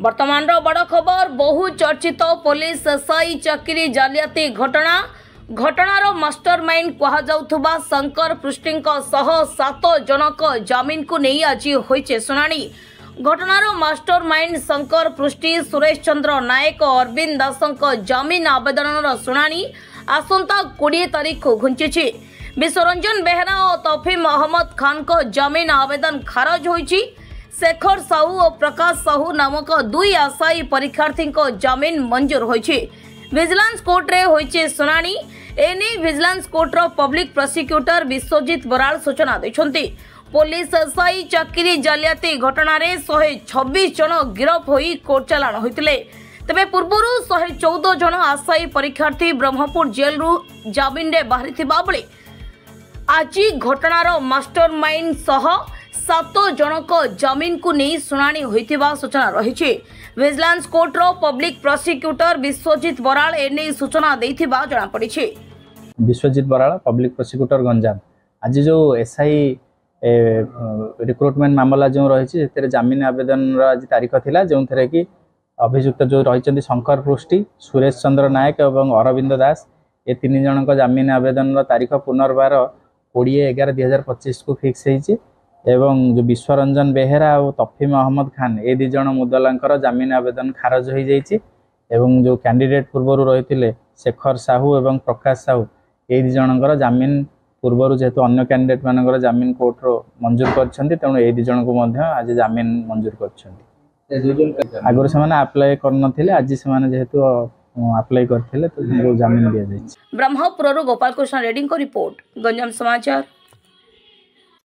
वर्तमान बड़ खबर बहु चर्चित पुलिस एसआई चाकरी जालियाती घटनार मास्टरमाइंड कहुवा शंकर पृष्टि सह 7 जनक जमीन को नहीं आज होइछे सुनानी। घटनार मास्टरमाइंड शंकर पृष्टि सुरेश चंद्र नायक अरविंद दास जमीन आवेदन सुनानी आसंता 20 तारीख को घुंची। विश्वरंजन बेहरा और तफिम अहमद खान को जमीन आवेदन खारज होइछि। शेखर साहू और प्रकाश साहू नामक 2 आशायी परीक्षार्थी को जमीन मंजूर होइछि। विजिलेंस कोर्ट रे होइछि सुनानी। एने विजिलेंस कोर्ट रो पब्लिक प्रोसिक्यूटर विश्वजीत बराल सूचना दैछन्ति। पुलिस एसआई चाकरी जालियाती घटना रे 126 जन गिरफ होई कोर्ट चालाण होइतिले। तबे पूर्वरु 114 जन आशायी परीक्षार्थी ब्रह्मपुर जेल रु जमीन रे बाहरी थिबा बळे आज घटनार मास्टरमाइंड सह 7 जनक जमीन को नहीं सुनानी होइतिबा सूचना रही। विजिलेंस कोर्ट रो पब्लिक प्रोसिक्यूटर विश्वजीत बराल एने सूचना देथिबा जणा पड़िछि। विश्वजीत बराल पब्लिक प्रोसिक्यूटर गंजाम आज जो एसआई रिक्रुटमेंट मामला जो रही जमीन आवेदन आज तारीख थिला जो थे कि अभियुक्त जो रही शंकर पृष्टि सुरेश चंद्र नायक और अरविंद दास ये 3 जन जमीन आवेदन तारीख पुनर्बार 20/11/2025 को फिक्स होती एवं जो विश्वरंजन बेहेरा और तफिम अहमद खान ये 2 जन मुदलांकर जमीन आवेदन खारज हो जाइए एवं जो कैंडिडेट पूर्वर रही शेखर साहू एवं प्रकाश साहू ये 2 जनकर जमीन पूर्वर जेहेतु अन्य कैंडिडेट मानकर जमीन कोर्ट मंजूर कर तेणु ये 2 जन को आज जमीन मंजूर कर आगुरी से आप्लाय कर आज से जेहेतु आप्लाय करते तो जमीन दि जाए। ब्रह्मपुर गोपाल कृष्ण रेड्डी को रिपोर्ट गंजाम समाचार।